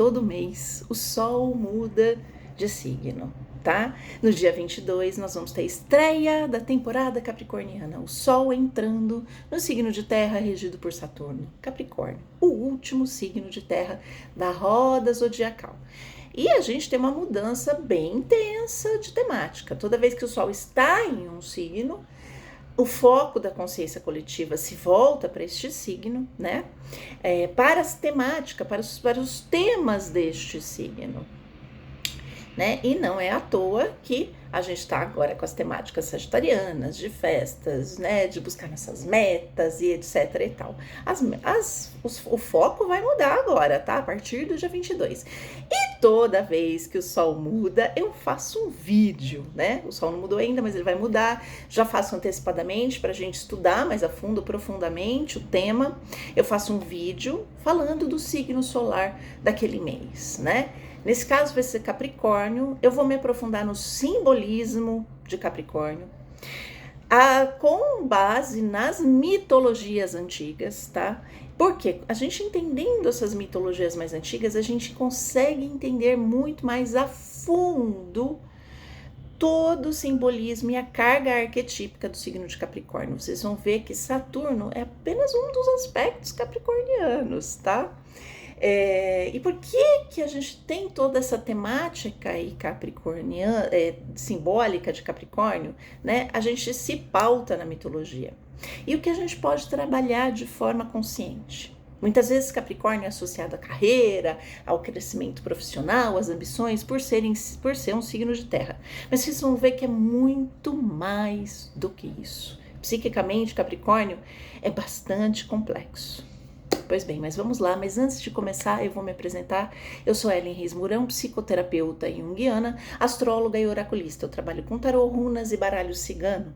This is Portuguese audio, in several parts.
todo mês, o Sol muda de signo, tá? No dia 22, nós vamos ter a estreia da temporada capricorniana, o Sol entrando no signo de terra regido por Saturno, Capricórnio, o último signo de terra da roda zodiacal. E a gente tem uma mudança bem intensa de temática. Toda vez que o Sol está em um signo, o foco da consciência coletiva se volta para este signo, né? Para as temáticas, para os temas deste signo. Né? E não é à toa que a gente está agora com as temáticas sagitarianas, de festas, né? De buscar nossas metas e etc e tal. O foco vai mudar agora, tá? A partir do dia 22. E toda vez que o Sol muda, eu faço um vídeo, né? O Sol não mudou ainda, mas ele vai mudar. Já faço antecipadamente para a gente estudar mais a fundo, profundamente o tema. Eu faço um vídeo falando do signo solar daquele mês, né? Nesse caso vai ser Capricórnio, eu vou me aprofundar no simbolismo de Capricórnio, com base nas mitologias antigas, tá? Porque a gente entendendo essas mitologias mais antigas, a gente consegue entender muito mais a fundo todo o simbolismo e a carga arquetípica do signo de Capricórnio. Vocês vão ver que Saturno é apenas um dos aspectos capricornianos, tá? E por que a gente tem toda essa temática aí capricorniana, simbólica de Capricórnio, né? A gente se pauta na mitologia. E o que a gente pode trabalhar de forma consciente? Muitas vezes Capricórnio é associado à carreira, ao crescimento profissional, às ambições, por ser um signo de terra. Mas vocês vão ver que é muito mais do que isso. Psiquicamente, Capricórnio é bastante complexo. Pois bem, mas vamos lá. Mas antes de começar, eu vou me apresentar. Eu sou Ellen Reis Mourão, psicoterapeuta junguiana, astróloga e oraculista. Eu trabalho com tarô, runas e baralho cigano.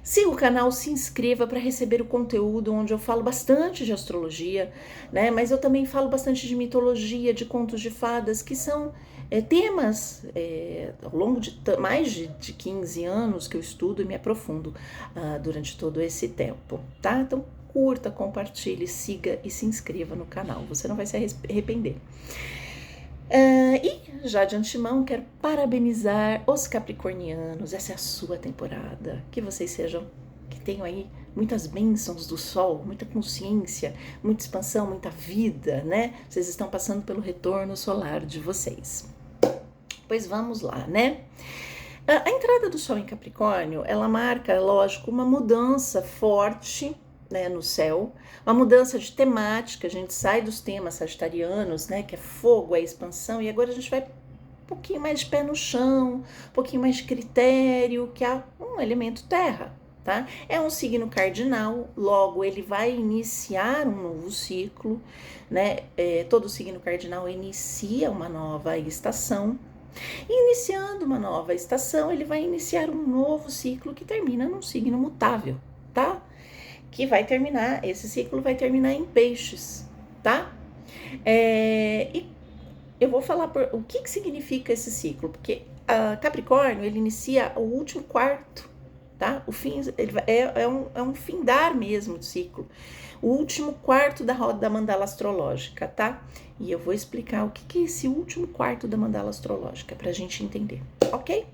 Siga o canal, se inscreva para receber o conteúdo onde eu falo bastante de astrologia, né? Mas eu também falo bastante de mitologia, de contos de fadas, que são temas ao longo de mais de 15 anos que eu estudo e me aprofundo durante todo esse tempo, tá? Então, curta, compartilhe, siga e se inscreva no canal, você não vai se arrepender. E já de antemão quero parabenizar os capricornianos, essa é a sua temporada, que vocês que tenham aí muitas bênçãos do sol, muita consciência, muita expansão, muita vida, né? Vocês estão passando pelo retorno solar de vocês. Pois vamos lá, né? A entrada do sol em Capricórnio, ela marca, lógico, uma mudança forte, né, no céu, uma mudança de temática. A gente sai dos temas sagitarianos, né, que é fogo, é expansão, e agora a gente vai um pouquinho mais de pé no chão, um pouquinho mais de critério, que é um elemento terra, tá? É um signo cardinal, logo ele vai iniciar um novo ciclo, né? Todo signo cardinal inicia uma nova estação. E iniciando uma nova estação, ele vai iniciar um novo ciclo que termina num signo mutável, tá? Que vai terminar, esse ciclo vai terminar em peixes, tá? E eu vou falar o que significa esse ciclo, porque Capricórnio, ele inicia o último quarto, tá? O fim, é um findar mesmo de ciclo, o último quarto da roda da mandala astrológica, tá? E eu vou explicar o que é esse último quarto da mandala astrológica, pra gente entender, ok?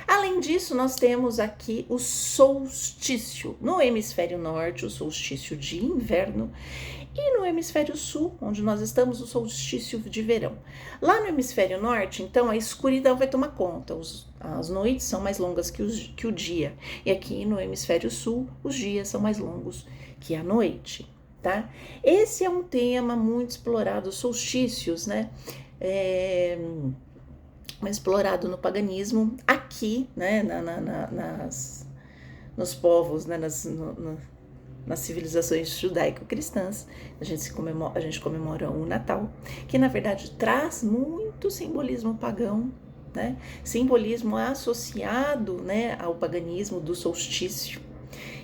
Além disso, nós temos aqui o solstício. No hemisfério norte, o solstício de inverno, e no hemisfério sul, onde nós estamos, o solstício de verão. Lá no hemisfério norte, então, a escuridão vai tomar conta. As noites são mais longas que o dia. E aqui no hemisfério sul, os dias são mais longos que a noite, tá? Esse é um tema muito explorado, os solstícios, né? Explorado no paganismo, aqui, né, nos povos, né, nas civilizações judaico-cristãs, a gente comemora o Natal, que na verdade traz muito simbolismo pagão, né, simbolismo associado, né, ao paganismo do solstício.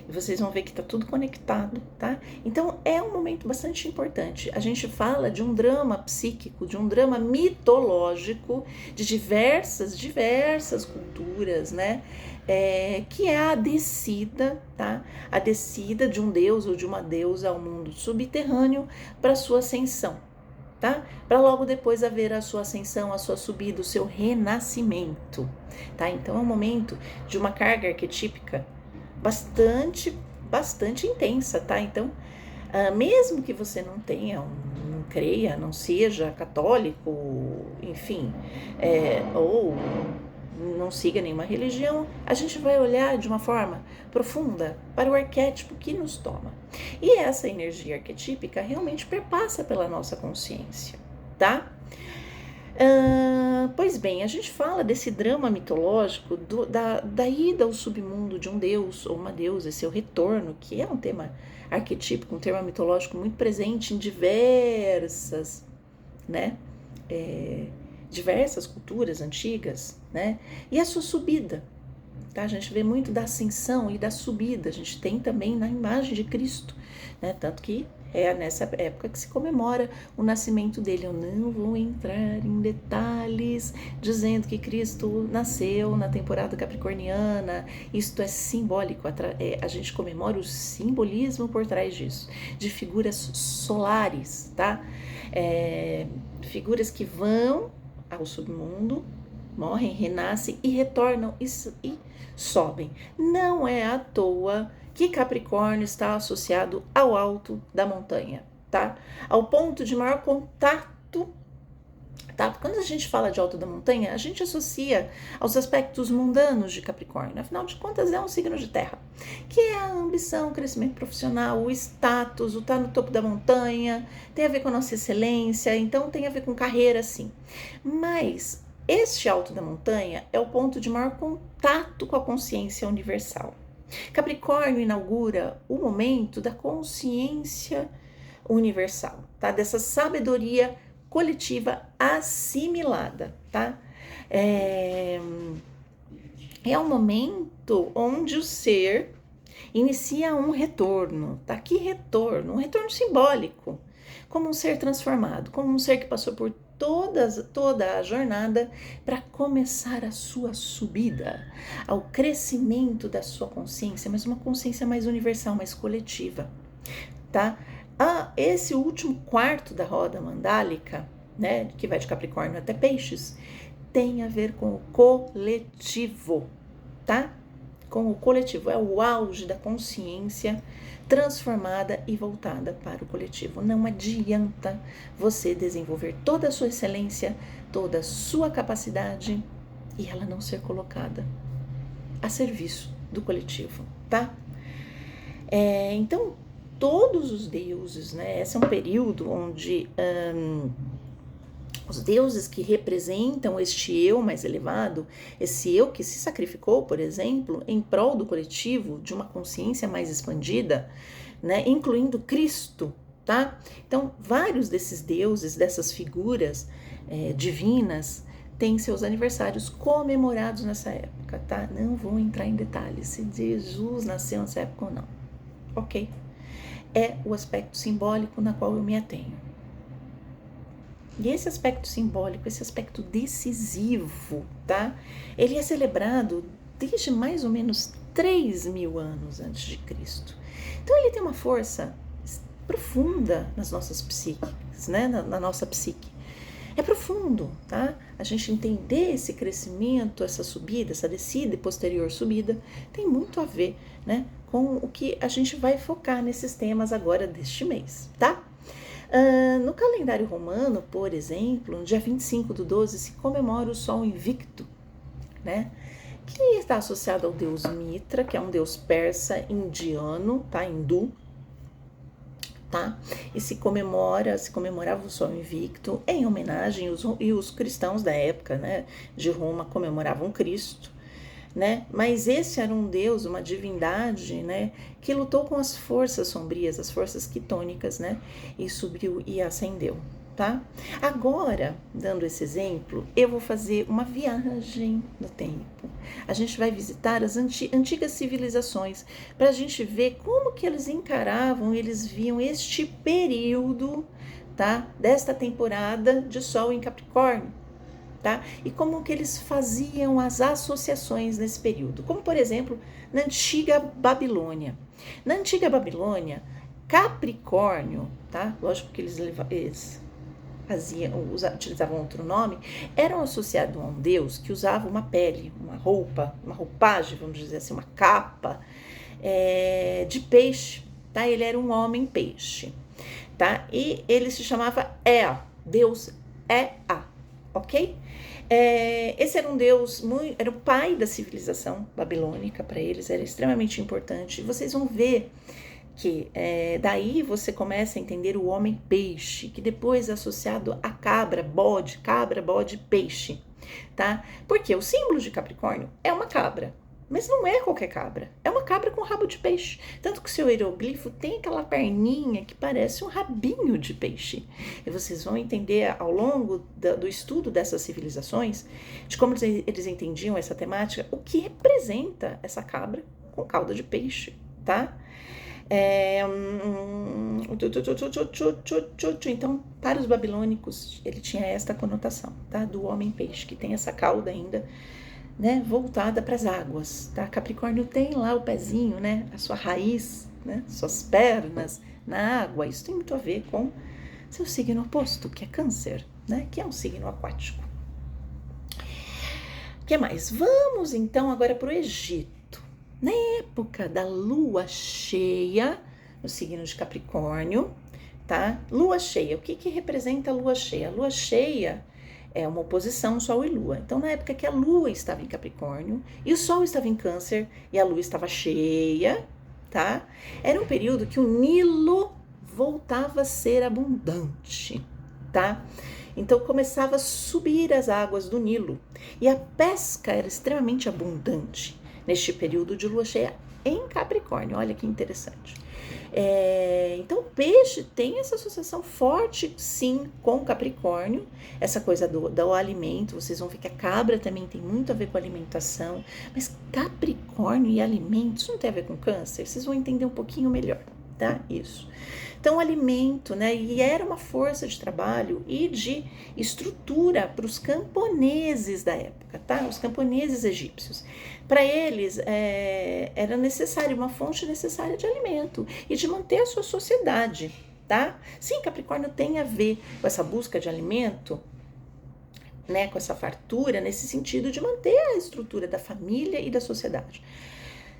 E vocês vão ver que está tudo conectado, tá? Então, é um momento bastante importante. A gente fala de um drama psíquico, de um drama mitológico, de diversas culturas, né? Que é a descida, tá? A descida de um deus ou de uma deusa ao mundo subterrâneo para sua ascensão, tá? Para logo depois haver a sua ascensão, a sua subida, o seu renascimento, tá? Então é um momento de uma carga arquetípica bastante intensa, tá? Então, mesmo que você não tenha, não creia, não seja católico, enfim, ou não siga nenhuma religião, a gente vai olhar de uma forma profunda para o arquétipo que nos toma. E essa energia arquetípica realmente perpassa pela nossa consciência, tá? Pois bem, a gente fala desse drama mitológico da ida ao submundo de um deus ou uma deusa, seu retorno, que é um tema arquetípico, um tema mitológico muito presente em diversas, né? Diversas culturas antigas, né? E a sua subida, tá? A gente vê muito da ascensão e da subida, a gente tem também na imagem de Cristo, né? Tanto que é nessa época que se comemora o nascimento dele. Eu não vou entrar em detalhes dizendo que Cristo nasceu na temporada capricorniana, isto é simbólico, a gente comemora o simbolismo por trás disso, de figuras solares, tá? Figuras que vão ao submundo, morrem, renascem e retornam e sobem. Não é à toa que Capricórnio está associado ao alto da montanha, tá? Ao ponto de maior contato, tá? Quando a gente fala de alto da montanha, a gente associa aos aspectos mundanos de Capricórnio. Afinal de contas, é um signo de terra, que é a ambição, o crescimento profissional, o status, o estar no topo da montanha, tem a ver com a nossa excelência, então tem a ver com carreira, sim. Mas este alto da montanha é o ponto de maior contato com a consciência universal. Capricórnio inaugura o momento da consciência universal, tá? Dessa sabedoria coletiva assimilada, tá? É um momento onde o ser inicia um retorno, tá? Que retorno? Um retorno simbólico, como um ser transformado, como um ser que passou por toda a jornada para começar a sua subida, ao crescimento da sua consciência, mas uma consciência mais universal, mais coletiva, tá? Esse último quarto da roda mandálica, né, que vai de Capricórnio até Peixes, tem a ver com o coletivo, tá? Com o coletivo, é o auge da consciência transformada e voltada para o coletivo. Não adianta você desenvolver toda a sua excelência, toda a sua capacidade e ela não ser colocada a serviço do coletivo, tá? Então, todos os deuses, né? Esse é um período onde os deuses que representam este eu mais elevado, esse eu que se sacrificou, por exemplo, em prol do coletivo, de uma consciência mais expandida, né, incluindo Cristo, tá? Então, vários desses deuses, dessas figuras divinas, têm seus aniversários comemorados nessa época, tá? Não vou entrar em detalhes se Jesus nasceu nessa época ou não, ok? É o aspecto simbólico na qual eu me atenho. E esse aspecto simbólico, esse aspecto decisivo, tá? Ele é celebrado desde mais ou menos 3.000 anos antes de Cristo. Então ele tem uma força profunda nas nossas psíquicas, né? Na nossa psique. É profundo, tá? A gente entender esse crescimento, essa subida, essa descida e posterior subida, tem muito a ver, né, com o que a gente vai focar nesses temas agora deste mês, tá? No calendário romano, por exemplo, no dia 25/12 se comemora o Sol Invicto, né? Que está associado ao deus Mitra, que é um deus persa indiano, tá? Hindu, tá? E se comemorava o Sol Invicto em homenagem, e os cristãos da época, né, de Roma comemoravam Cristo, né? Mas esse era um deus, uma divindade, né, que lutou com as forças sombrias, as forças quitônicas, né, e subiu e ascendeu, tá? Agora, dando esse exemplo, eu vou fazer uma viagem no tempo. A gente vai visitar as antigas civilizações para a gente ver como que eles encaravam, eles viam este período, tá, desta temporada de Sol em Capricórnio. Tá? E como que eles faziam as associações nesse período, como por exemplo na antiga Babilônia. Na antiga Babilônia, Capricórnio, tá? Lógico que eles utilizavam outro nome, eram associados a um deus que usava uma pele, uma roupa, uma roupagem, vamos dizer assim, uma capa de peixe, tá? Ele era um homem peixe, tá? E ele se chamava Ea, Deus Ea, ok? Esse era um deus, era o pai da civilização babilônica, para eles era extremamente importante. E vocês vão ver que daí você começa a entender o homem peixe, que depois é associado a cabra, bode, peixe, tá? Porque o símbolo de Capricórnio é uma cabra, mas não é qualquer cabra, é uma cabra com rabo de peixe, tanto que o seu hieroglifo tem aquela perninha que parece um rabinho de peixe, e vocês vão entender ao longo do estudo dessas civilizações, de como eles entendiam essa temática, o que representa essa cabra com cauda de peixe, tá? Então, para os babilônicos, ele tinha esta conotação, tá? Do homem peixe, que tem essa cauda ainda, né, voltada para as águas, tá? Capricórnio tem lá o pezinho, né, a sua raiz, né, suas pernas na água. Isso tem muito a ver com seu signo oposto, que é Câncer, né, que é um signo aquático. O que mais? Vamos então agora para o Egito. Na época da lua cheia, no signo de Capricórnio, tá? Lua cheia, o que representa a lua cheia? A lua cheia é uma oposição Sol e Lua. Então, na época que a Lua estava em Capricórnio e o Sol estava em Câncer e a Lua estava cheia, tá? Era um período que o Nilo voltava a ser abundante, tá? Então, começava a subir as águas do Nilo e a pesca era extremamente abundante neste período de lua cheia em Capricórnio. Olha que interessante. Então, o peixe tem essa associação forte, sim, com Capricórnio, essa coisa do alimento. Vocês vão ver que a cabra também tem muito a ver com alimentação, mas Capricórnio e alimentos não tem a ver com Câncer? Vocês vão entender um pouquinho melhor, tá? Isso. Então, o alimento, né? E era uma força de trabalho e de estrutura para os camponeses da época, tá? Os camponeses egípcios. Para eles, era necessário, uma fonte necessária de alimento e de manter a sua sociedade, tá? Sim, Capricórnio tem a ver com essa busca de alimento, né? Com essa fartura, nesse sentido de manter a estrutura da família e da sociedade.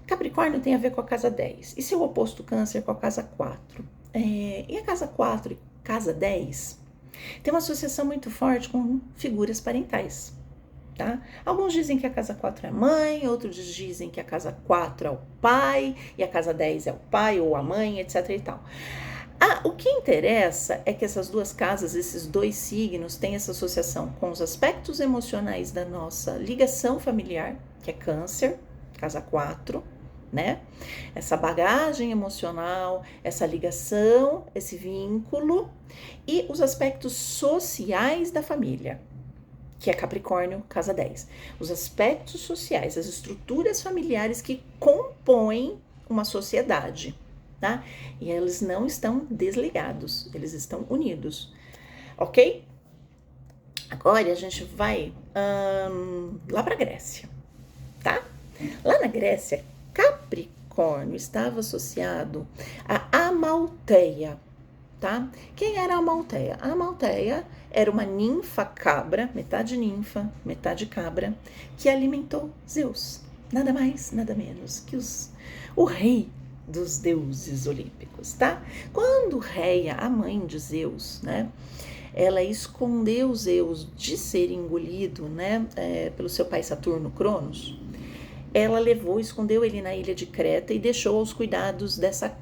Capricórnio tem a ver com a casa 10 e seu oposto Câncer com a casa 4. E a casa 4 e casa 10 tem uma associação muito forte com figuras parentais, tá? Alguns dizem que a casa 4 é a mãe, outros dizem que a casa 4 é o pai e a casa 10 é o pai ou a mãe, etc e tal. O que interessa é que essas duas casas, esses dois signos, têm essa associação com os aspectos emocionais da nossa ligação familiar, que é Câncer, casa 4, né? Essa bagagem emocional, essa ligação, esse vínculo e os aspectos sociais da família, que é Capricórnio, casa 10. Os aspectos sociais, as estruturas familiares que compõem uma sociedade, tá? E eles não estão desligados, eles estão unidos, ok? Agora a gente vai lá para a Grécia, tá? Lá na Grécia, Capricórnio estava associado a Amalteia, tá? Quem era a Amalteia? A Amalteia era uma ninfa cabra, metade ninfa, metade cabra, que alimentou Zeus. Nada mais, nada menos que o rei dos deuses olímpicos, tá? Quando Reia, a mãe de Zeus, né? Ela escondeu Zeus de ser engolido, né? Pelo seu pai Saturno, Cronos. Ela escondeu ele na ilha de Creta e deixou aos cuidados dessa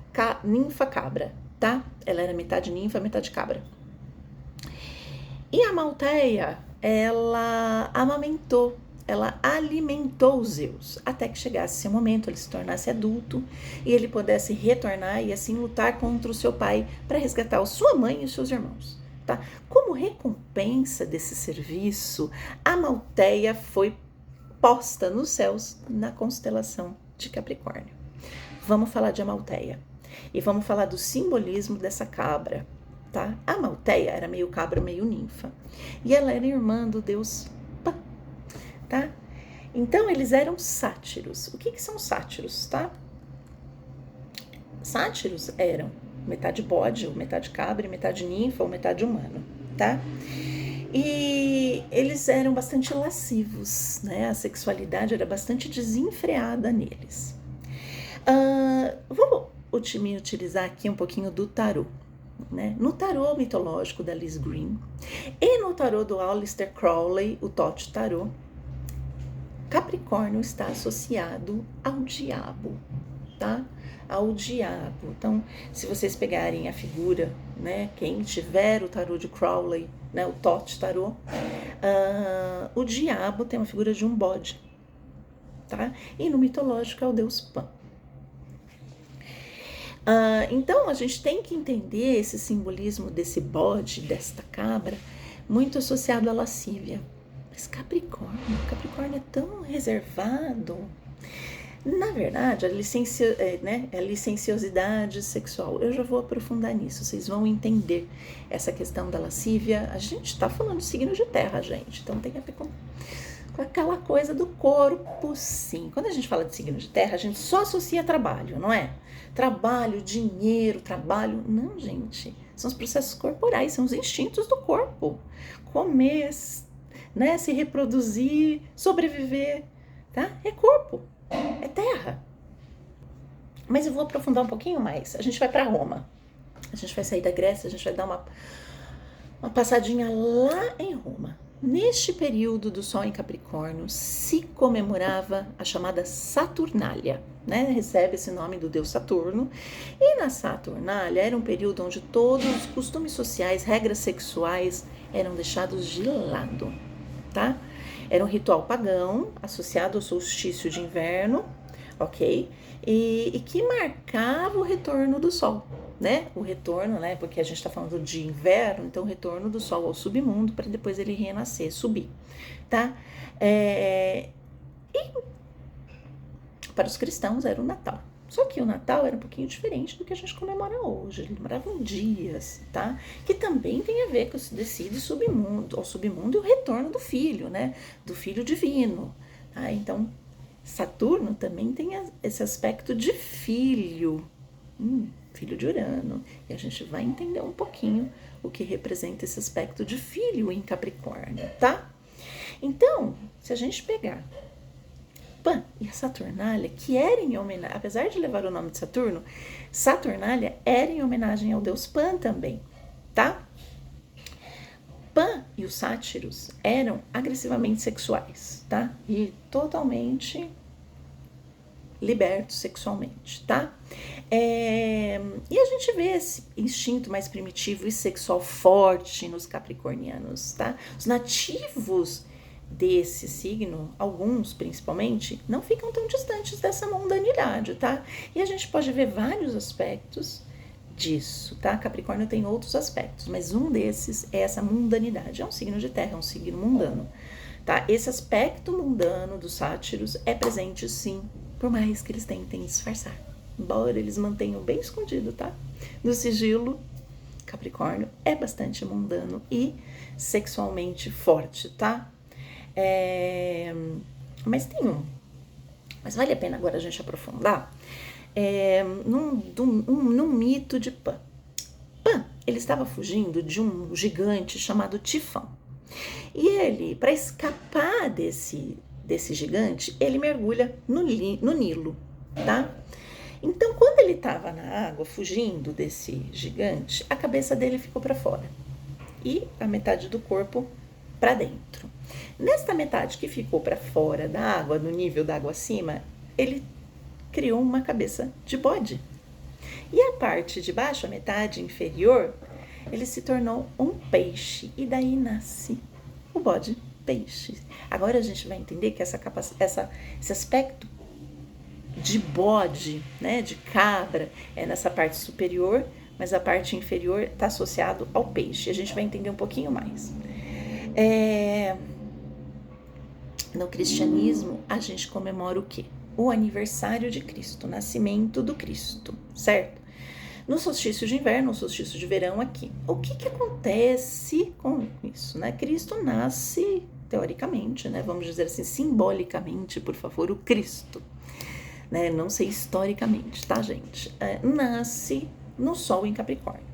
ninfa cabra, tá? Ela era metade ninfa, metade cabra. E a Amalteia, ela amamentou, ela alimentou Zeus, até que chegasse seu momento, ele se tornasse adulto e ele pudesse retornar e assim lutar contra o seu pai para resgatar sua mãe e os seus irmãos, tá? Como recompensa desse serviço, a Amalteia foi posta nos céus na constelação de Capricórnio. Vamos falar de Amalteia e vamos falar do simbolismo dessa cabra, tá? A Amalteia era meio cabra, meio ninfa e ela era irmã do deus Pan, tá? Então eles eram sátiros. O que são sátiros, tá? Sátiros eram metade bode, ou metade cabra, metade ninfa ou metade humano, tá? E eles eram bastante lascivos, né? A sexualidade era bastante desenfreada neles. Vamos utilizar aqui um pouquinho do tarô, né? No tarô mitológico da Liz Green e no tarô do Aleister Crowley, o Thoth Tarô, Capricórnio está associado ao diabo, tá? Ao diabo. Então, se vocês pegarem a figura, né? Quem tiver o tarô de Crowley, né? O Thoth Tarô, o diabo tem uma figura de um bode, tá? E no mitológico é o deus Pan. Então, a gente tem que entender esse simbolismo desse bode, desta cabra, muito associado à lascívia. Mas Capricórnio é tão reservado. Na verdade, a licenciosidade sexual, eu já vou aprofundar nisso, vocês vão entender essa questão da lascívia. A gente está falando de signo de terra, gente, então tem a ver com aquela coisa do corpo, sim. Quando a gente fala de signo de terra, a gente só associa trabalho, não é? Trabalho, dinheiro, trabalho. Não, gente. São os processos corporais, são os instintos do corpo. Comer, né? Se reproduzir, sobreviver, tá? É corpo, é terra. Mas eu vou aprofundar um pouquinho mais. A gente vai para Roma. A gente vai sair da Grécia, a gente vai dar uma passadinha lá em Roma. Neste período do Sol em Capricórnio, se comemorava a chamada Saturnália, né? Recebe esse nome do deus Saturno. E na Saturnália era um período onde todos os costumes sociais, regras sexuais eram deixados de lado, tá? Era um ritual pagão associado ao solstício de inverno, ok? E que marcava o retorno do Sol, né? O retorno, né? Porque a gente está falando de inverno, então o retorno do Sol ao submundo para depois ele renascer, subir, tá? E para os cristãos era o Natal. Só que o Natal era um pouquinho diferente do que a gente comemora hoje. Eles comemoravam dias, tá? Que também tem a ver com esse descida ao submundo e o retorno do filho, né? Do filho divino, tá? Então, Saturno também tem esse aspecto de filho, filho de Urano. E a gente vai entender um pouquinho o que representa esse aspecto de filho em Capricórnio, tá? Então, se a gente pegar Pan e a Saturnália, que era em homenagem, apesar de levar o nome de Saturno, Saturnália era em homenagem ao deus Pan também, tá? Pan e os sátiros eram agressivamente sexuais, tá? E totalmente libertos sexualmente, tá? E a gente vê esse instinto mais primitivo e sexual forte nos capricornianos, tá? Os nativos desse signo, alguns principalmente, não ficam tão distantes dessa mundanidade, tá? E a gente pode ver vários aspectos disso, tá? Capricórnio tem outros aspectos, mas um desses é essa mundanidade. É um signo de terra, é um signo mundano, tá? Esse aspecto mundano dos sátiros é presente, sim, por mais que eles tentem disfarçar. Embora eles mantenham bem escondido, tá? No sigilo, Capricórnio é bastante mundano e sexualmente forte, tá? Mas vale a pena agora a gente aprofundar num mito de Pan. Pan, ele estava fugindo de um gigante chamado Tifão. E ele, para escapar desse gigante, ele mergulha no Nilo, tá? Então, quando ele estava na água, fugindo desse gigante, a cabeça dele ficou para fora e a metade do corpo para dentro. Nesta metade que ficou para fora da água, no nível da água acima, ele criou uma cabeça de bode. E a parte de baixo, a metade inferior, ele se tornou um peixe. E daí nasce o bode peixe. Agora a gente vai entender que esse aspecto de bode, né, de cabra, é nessa parte superior, mas a parte inferior está associado ao peixe. A gente vai entender um pouquinho mais. No cristianismo, a gente comemora o quê? O aniversário de Cristo, o nascimento do Cristo, certo? No solstício de inverno, no solstício de verão aqui. O que acontece com isso, né? Cristo nasce, teoricamente, né? Vamos dizer assim, simbolicamente, por favor, o Cristo. Né? Não sei historicamente, tá, gente? Nasce no Sol em Capricórnio.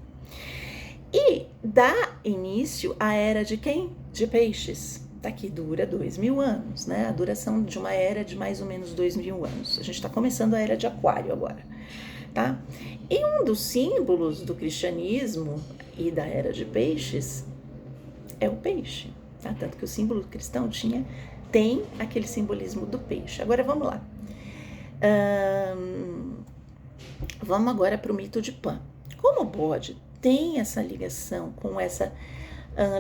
E dá início à era de quem? De Peixes. Que dura 2000 anos, né? A duração de uma era de mais ou menos 2000 anos. A gente está começando a era de Aquário agora, tá? E um dos símbolos do cristianismo e da era de Peixes é o peixe, tá? Tanto que o símbolo cristão tem aquele simbolismo do peixe. Agora vamos lá. Vamos agora para o mito de Pan. Como o bode tem essa ligação com essa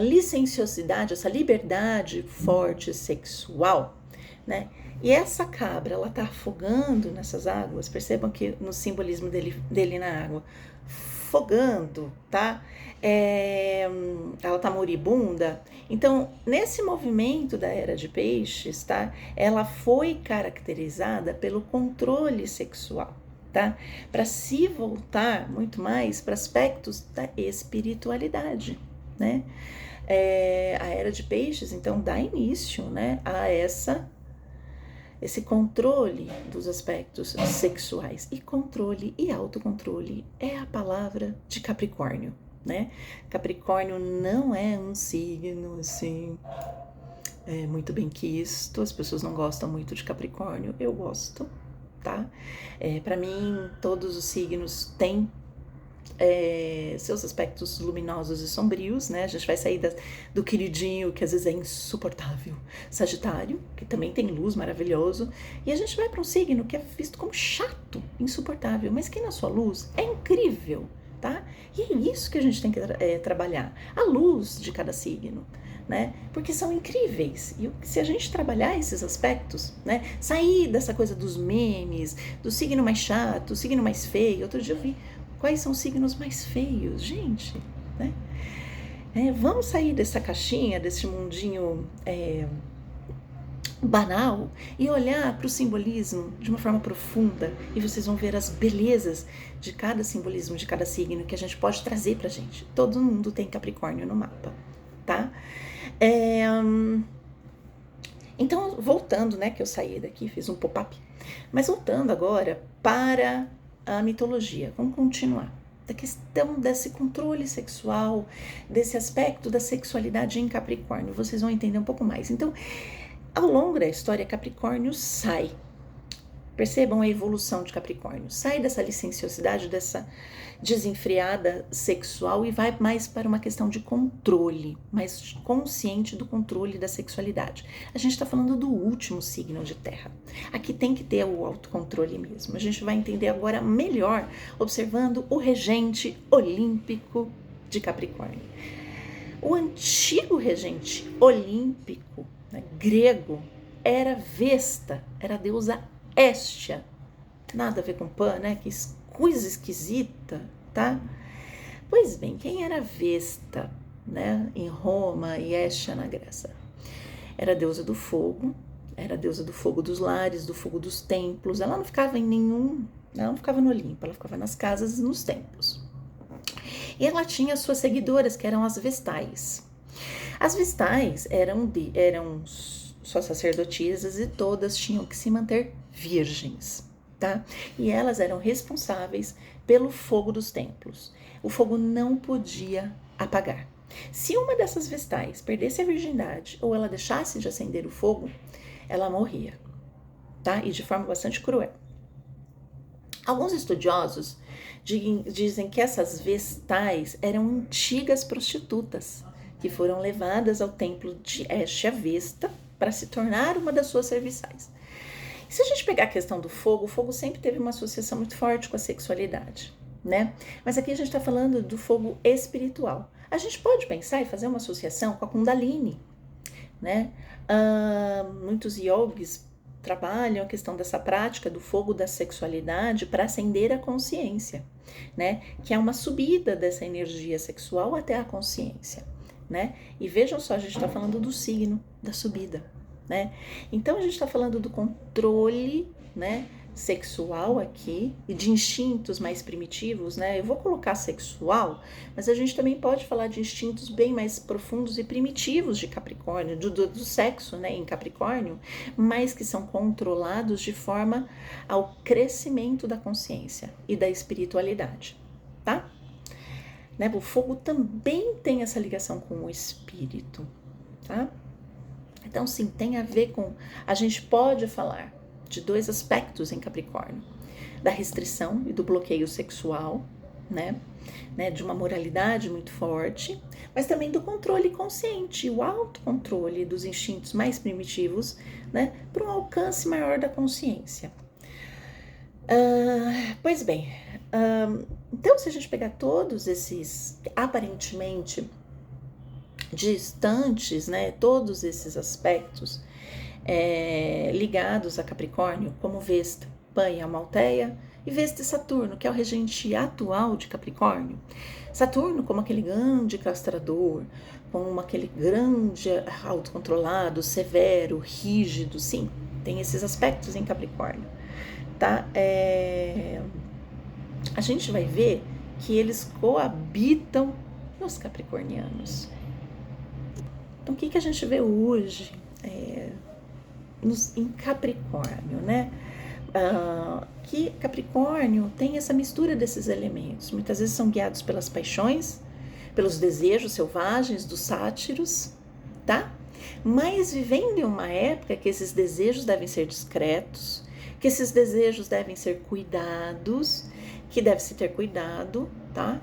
licenciosidade, essa liberdade forte sexual, né? E essa cabra, ela tá afogando nessas águas, percebam que no simbolismo dele na água, afogando, tá? Ela tá moribunda. Então, nesse movimento da era de peixes, tá? Ela foi caracterizada pelo controle sexual, tá? Para se voltar muito mais para aspectos da espiritualidade, né? A era de peixes, então, dá início, né, a esse controle dos aspectos sexuais. E controle e autocontrole é a palavra de Capricórnio, né? Capricórnio não é um signo, assim, muito bem quisto. As pessoas não gostam muito de Capricórnio. Eu gosto, tá? Para mim, todos os signos têm seus aspectos luminosos e sombrios, né? A gente vai sair do queridinho, que às vezes é insuportável, Sagitário, que também tem luz, maravilhoso, e a gente vai para um signo que é visto como chato, insuportável, mas que na sua luz é incrível, tá? E é isso que a gente tem que trabalhar, a luz de cada signo, né? Porque são incríveis. E se a gente trabalhar esses aspectos, né? Sair dessa coisa dos memes, do signo mais chato, do signo mais feio. Outro dia eu vi quais são os signos mais feios, gente, né? Vamos sair dessa caixinha, desse mundinho banal e olhar para o simbolismo de uma forma profunda, e vocês vão ver as belezas de cada simbolismo, de cada signo que a gente pode trazer pra gente. Todo mundo tem Capricórnio no mapa, tá? Então, voltando, né, que eu saí daqui, fiz um pop-up, mas voltando agora para a mitologia, vamos continuar. Da questão desse controle sexual, desse aspecto da sexualidade em Capricórnio, vocês vão entender um pouco mais. Então, ao longo da história, Capricórnio sai. Percebam a evolução de Capricórnio. Sai dessa licenciosidade, dessa desenfreada sexual e vai mais para uma questão de controle, mais consciente do controle da sexualidade. A gente está falando do último signo de terra. Aqui tem que ter o autocontrole mesmo. A gente vai entender agora melhor observando o regente olímpico de Capricórnio. O antigo regente olímpico, né, grego, era Vesta, era a deusa Hestia. Nada a ver com Pan, né? Que coisa esquisita, tá? Pois bem, quem era Vesta, né, em Roma e Hestia na Grécia? Era a deusa do fogo, era a deusa do fogo dos lares, do fogo dos templos. Ela não ficava ela não ficava no Olimpo, ela ficava nas casas e nos templos. E ela tinha suas seguidoras, que eram as Vestais. As Vestais eram suas sacerdotisas e todas tinham que se manter virgens, tá? E elas eram responsáveis pelo fogo dos templos. O fogo não podia apagar. Se uma dessas Vestais perdesse a virgindade ou ela deixasse de acender o fogo, ela morria, tá? E de forma bastante cruel. Alguns estudiosos dizem que essas Vestais eram antigas prostitutas que foram levadas ao templo de Hestia Vesta para se tornar uma das suas serviçais. E se a gente pegar a questão do fogo, o fogo sempre teve uma associação muito forte com a sexualidade, né? Mas aqui a gente está falando do fogo espiritual. A gente pode pensar e fazer uma associação com a Kundalini, né? Muitos yogis trabalham a questão dessa prática do fogo da sexualidade para acender a consciência, né? Que é uma subida dessa energia sexual até a consciência, né? E vejam só, a gente está falando do signo da subida, né? Então a gente está falando do controle, né, sexual aqui e de instintos mais primitivos, né? Eu vou colocar sexual, mas a gente também pode falar de instintos bem mais profundos e primitivos de Capricórnio, do sexo, né, em Capricórnio, mas que são controlados de forma ao crescimento da consciência e da espiritualidade, tá? né? O fogo também tem essa ligação com o espírito, tá? Então, sim, tem a ver com... A gente pode falar de 2 aspectos em Capricórnio. Da restrição e do bloqueio sexual, né? De uma moralidade muito forte, mas também do controle consciente, o autocontrole dos instintos mais primitivos, né? Para um alcance maior da consciência. Pois bem, então se a gente pegar todos esses aparentemente distantes, né, todos esses aspectos ligados a Capricórnio, como Vesta, Pan e Amalteia, e Vesta e Saturno, que é o regente atual de Capricórnio. Saturno como aquele grande castrador, como aquele grande autocontrolado, severo, rígido, sim, tem esses aspectos em Capricórnio, tá? A gente vai ver que eles coabitam nos capricornianos. Então, o que a gente vê hoje em Capricórnio, né? Que Capricórnio tem essa mistura desses elementos. Muitas vezes são guiados pelas paixões, pelos desejos selvagens dos sátiros, tá? Mas vivendo em uma época que esses desejos devem ser discretos, que esses desejos devem ser cuidados, que deve se ter cuidado, tá?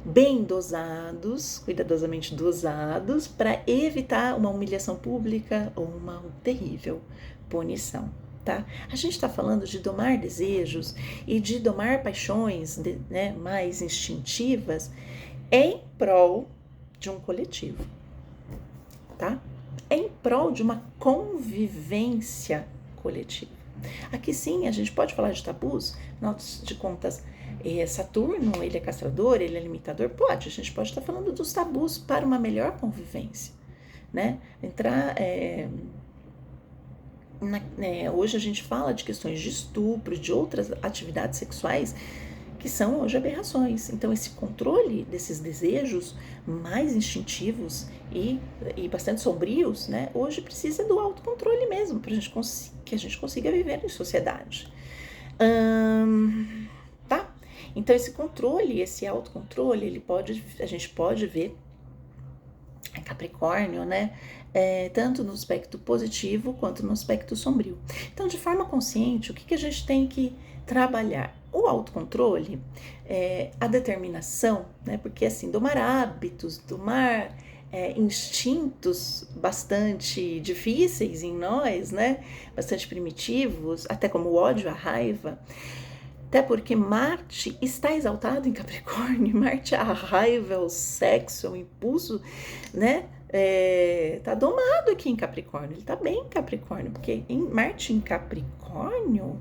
Bem dosados, cuidadosamente dosados, para evitar uma humilhação pública ou uma terrível punição, tá? A gente está falando de domar desejos e de domar paixões, né, mais instintivas em prol de um coletivo, tá? Em prol de uma convivência coletiva. Aqui sim, a gente pode falar de tabus, afinal de contas, Saturno, ele é castrador, ele é limitador, pode, a gente pode estar falando dos tabus para uma melhor convivência, né? Hoje a gente fala de questões de estupro, de outras atividades sexuais que são hoje aberrações. Então, esse controle desses desejos mais instintivos e bastante sombrios, né, hoje precisa do autocontrole mesmo, para que a gente consiga viver em sociedade. Tá? Então, esse controle, esse autocontrole, a gente pode ver Capricórnio, né? Tanto no aspecto positivo quanto no aspecto sombrio. Então, de forma consciente, o que a gente tem que trabalhar? O autocontrole, a determinação, né? Porque assim, domar hábitos, domar instintos bastante difíceis em nós, né? Bastante primitivos, até como o ódio, a raiva. Até porque Marte está exaltado em Capricórnio, Marte é a raiva, o sexo, o impulso, né? Tá domado aqui em Capricórnio, ele tá bem em Capricórnio, porque Marte em Capricórnio,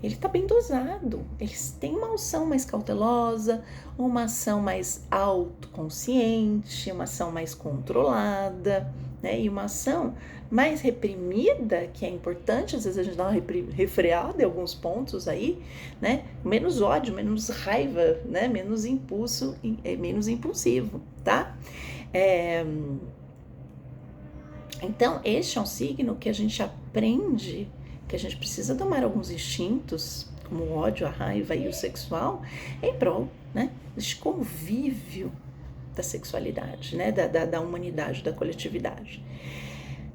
ele tá bem dosado, eles têm uma ação mais cautelosa, uma ação mais autoconsciente, uma ação mais controlada, né? E uma ação mais reprimida, que é importante, às vezes a gente dá uma refreada em alguns pontos aí, né? Menos ódio, menos raiva, né? Menos impulso, menos impulsivo, tá? Então, este é um signo que a gente aprende que a gente precisa domar alguns instintos, como o ódio, a raiva e o sexual, em prol, né, deste convívio da sexualidade, né, da humanidade, da coletividade.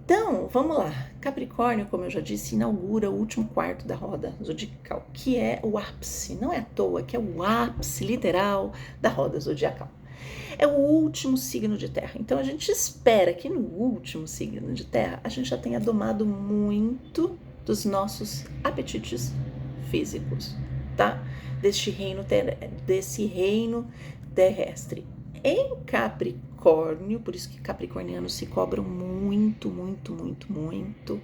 Então, vamos lá. Capricórnio, como eu já disse, inaugura o último quarto da roda zodiacal, que é o ápice. Não é à toa que é o ápice literal da roda zodiacal. É o último signo de terra. Então, a gente espera que no último signo de terra a gente já tenha domado muito dos nossos apetites físicos, tá? Desse reino terrestre. Em Capricórnio, por isso que capricornianos se cobram muito, muito, muito, muito,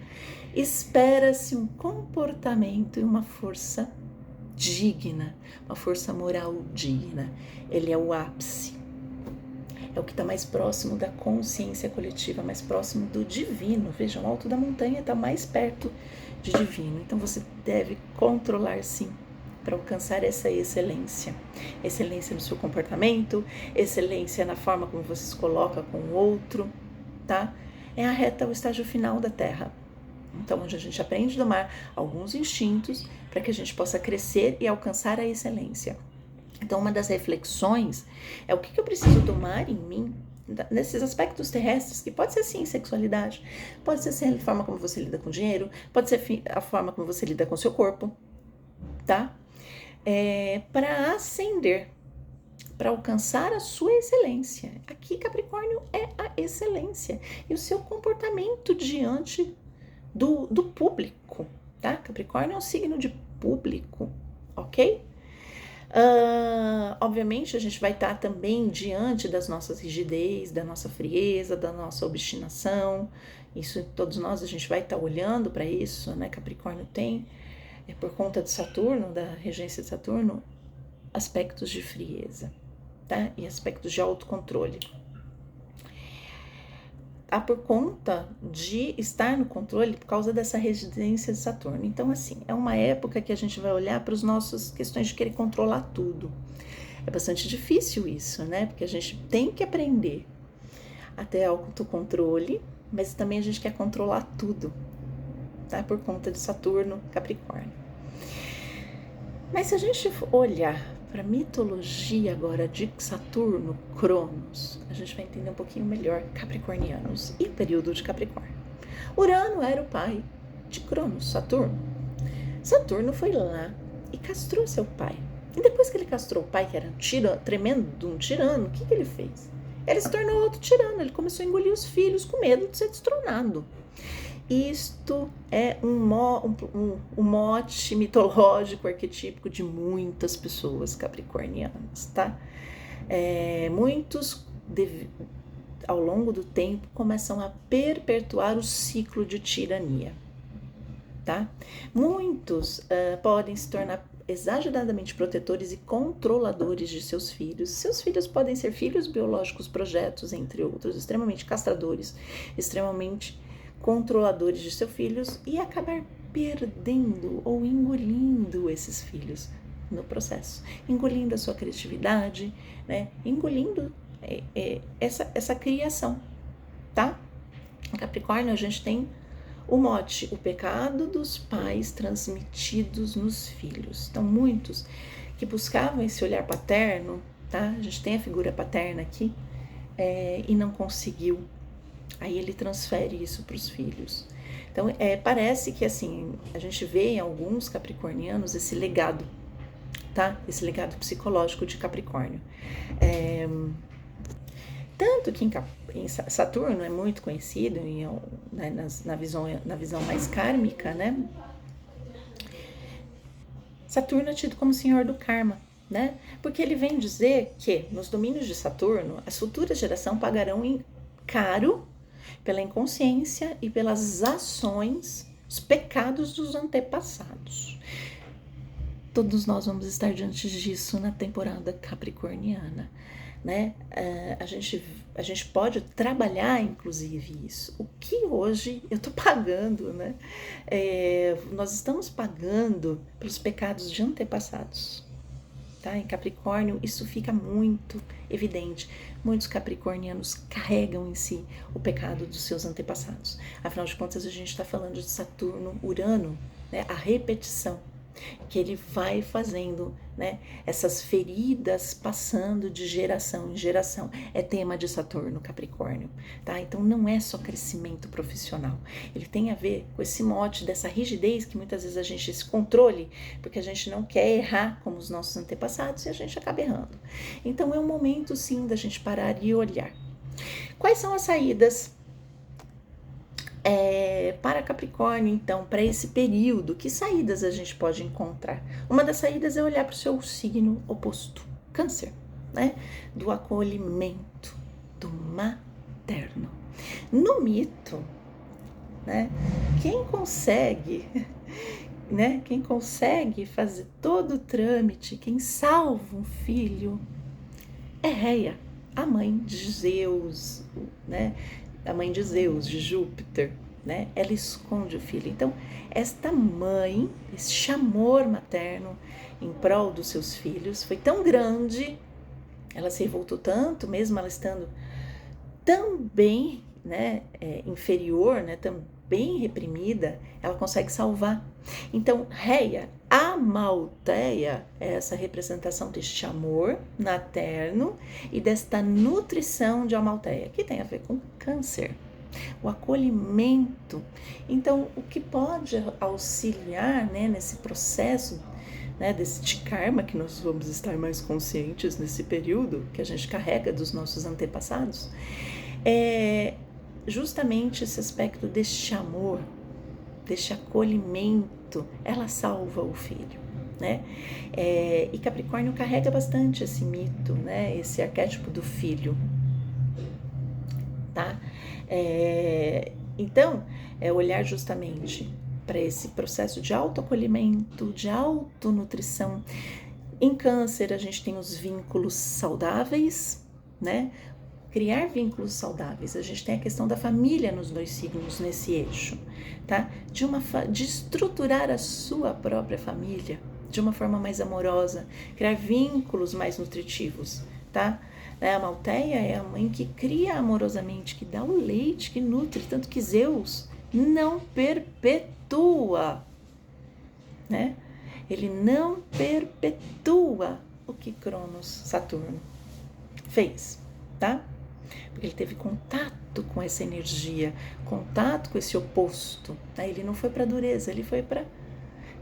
espera-se um comportamento e uma força digna, uma força moral digna. Ele é o ápice. É o que está mais próximo da consciência coletiva, mais próximo do divino. Vejam, o alto da montanha está mais perto de divino. Então você deve controlar sim para alcançar essa excelência. Excelência no seu comportamento, excelência na forma como você se coloca com o outro, tá? É a reta, o estágio final da Terra. Então, onde a gente aprende a domar alguns instintos para que a gente possa crescer e alcançar a excelência. Então, uma das reflexões é o que eu preciso tomar em mim nesses aspectos terrestres, que pode ser sim sexualidade, pode ser a forma como você lida com dinheiro, pode ser a forma como você lida com o seu corpo, tá? Para ascender, para alcançar a sua excelência. Aqui, Capricórnio é a excelência e o seu comportamento diante do público, tá? Capricórnio é um signo de público, ok? Obviamente a gente vai estar também diante das nossas rigidez, da nossa frieza, da nossa obstinação. Isso, todos nós, a gente vai estar olhando para isso, né? Capricórnio tem, por conta de Saturno, da regência de Saturno, aspectos de frieza, tá? E aspectos de autocontrole. Por conta de estar no controle por causa dessa regência de Saturno. Então, assim, é uma época que a gente vai olhar para as nossas questões de querer controlar tudo. É bastante difícil isso, né? Porque a gente tem que aprender a ter autocontrole, mas também a gente quer controlar tudo, tá? Por conta de Saturno, Capricórnio. Mas se a gente olhar para a mitologia agora de Saturno, Cronos, a gente vai entender um pouquinho melhor capricornianos e período de Capricórnio. Urano era o pai de Cronos, Saturno. Saturno foi lá e castrou seu pai. E depois que ele castrou o pai, que era tremendo um tirano, o que ele fez? Ele se tornou outro tirano, ele começou a engolir os filhos com medo de ser destronado. Isto é um mote mitológico, arquetípico de muitas pessoas capricornianas, tá? Muitos, ao longo do tempo, começam a perpetuar o ciclo de tirania, tá? Muitos podem se tornar exageradamente protetores e controladores de seus filhos. Seus filhos podem ser filhos biológicos, projetos, entre outros, extremamente castradores, extremamente controladores de seus filhos e acabar perdendo ou engolindo esses filhos no processo, engolindo a sua criatividade, né? Engolindo essa criação, tá? Em Capricórnio a gente tem o mote, o pecado dos pais transmitidos nos filhos. Então muitos que buscavam esse olhar paterno, tá? A gente tem a figura paterna aqui e não conseguiu. Aí ele transfere isso para os filhos. Então, parece que assim, a gente vê em alguns capricornianos esse legado, tá? Esse legado psicológico de Capricórnio. Tanto que em Saturno é muito conhecido, né, na visão mais kármica, né? Saturno é tido como senhor do karma, né? Porque ele vem dizer que nos domínios de Saturno, as futuras gerações pagarão caro pela inconsciência e pelas ações, os pecados dos antepassados. Todos nós vamos estar diante disso na temporada capricorniana, né? A gente pode trabalhar, inclusive, isso. O que hoje eu estou pagando, né? Nós estamos pagando pelos pecados de antepassados. Tá? Em Capricórnio, isso fica muito evidente. Muitos capricornianos carregam em si o pecado dos seus antepassados. Afinal de contas, a gente está falando de Saturno, Urano, né? A repetição que ele vai fazendo, né? Essas feridas passando de geração em geração. É tema de Saturno, Capricórnio, tá? Então não é só crescimento profissional. Ele tem a ver com esse mote dessa rigidez que muitas vezes a gente esse controle, porque a gente não quer errar como os nossos antepassados e a gente acaba errando. Então é um momento sim da gente parar e olhar. Quais são as saídas para Capricórnio, então, para esse período? Que saídas a gente pode encontrar? Uma das saídas é olhar para o seu signo oposto, Câncer, né? Do acolhimento, do materno. No mito, né? Quem consegue, né? Quem consegue fazer todo o trâmite, quem salva um filho é Reia, a mãe de Zeus, né? A mãe de Zeus, de Júpiter, né? Ela esconde o filho. Então, esta mãe, esse amor materno em prol dos seus filhos foi tão grande, ela se revoltou tanto, mesmo ela estando tão bem, né, inferior, né, bem reprimida, ela consegue salvar. Então, Reia, Amalteia, é essa representação deste amor materno e desta nutrição de Amalteia, que tem a ver com câncer. O acolhimento. Então, o que pode auxiliar, né, nesse processo, né, deste karma que nós vamos estar mais conscientes nesse período que a gente carrega dos nossos antepassados, é justamente esse aspecto deste amor, deste acolhimento. Ela salva o filho, né? E Capricórnio carrega bastante esse mito, né, esse arquétipo do filho, tá? Então, olhar justamente para esse processo de autoacolhimento, de autonutrição. Em Câncer, a gente tem os vínculos saudáveis, né? Criar vínculos saudáveis. A gente tem a questão da família nos 2 signos nesse eixo, tá? De estruturar a sua própria família de uma forma mais amorosa, criar vínculos mais nutritivos, tá? A Amalteia é a mãe que cria amorosamente, que dá o leite, que nutre, tanto que Zeus não perpetua, né? Ele não perpetua o que Cronos, Saturno, fez, tá? Porque ele teve contato com essa energia, contato com esse oposto, né? Ele não foi para dureza, ele foi para...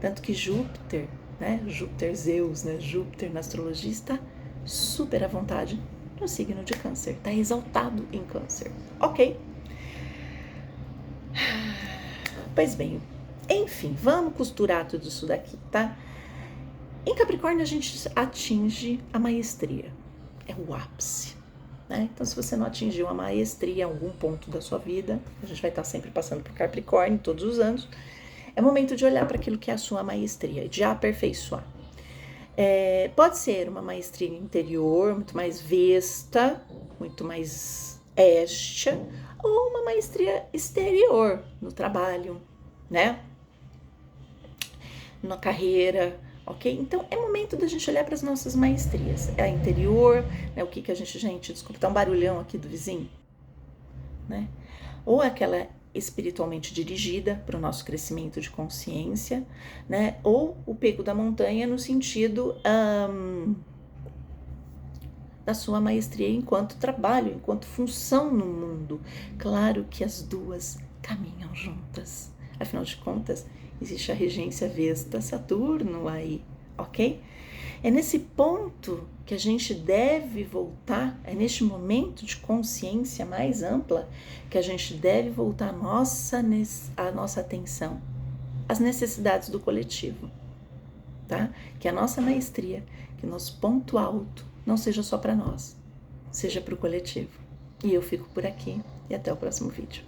Tanto que Júpiter, né? Júpiter, Zeus, né? Júpiter na astrologia está super à vontade no signo de Câncer, está exaltado em Câncer, ok? Pois bem, enfim, vamos costurar tudo isso daqui, tá? Em Capricórnio a gente atinge a maestria, é o ápice, né? Então, se você não atingiu a maestria em algum ponto da sua vida, a gente vai estar sempre passando por Capricórnio todos os anos, é momento de olhar para aquilo que é a sua maestria, de aperfeiçoar. Pode ser uma maestria interior, muito mais vesta, muito mais éstia, ou uma maestria exterior, no trabalho, né? Na carreira, ok? Então, é momento da gente olhar para as nossas maestrias. É a interior, né? O que a gente, desculpa, tá um barulhão aqui do vizinho, né? Ou aquela espiritualmente dirigida para o nosso crescimento de consciência, né? Ou o Pico da Montanha no sentido da sua maestria enquanto trabalho, enquanto função no mundo. Claro que as duas caminham juntas. Afinal de contas, existe a regência Vesta Saturno aí, ok? É nesse ponto que a gente deve voltar, é neste momento de consciência mais ampla que a gente deve voltar a nossa atenção às necessidades do coletivo, tá? Que a nossa maestria, que nosso ponto alto não seja só para nós, seja para o coletivo. E eu fico por aqui e até o próximo vídeo.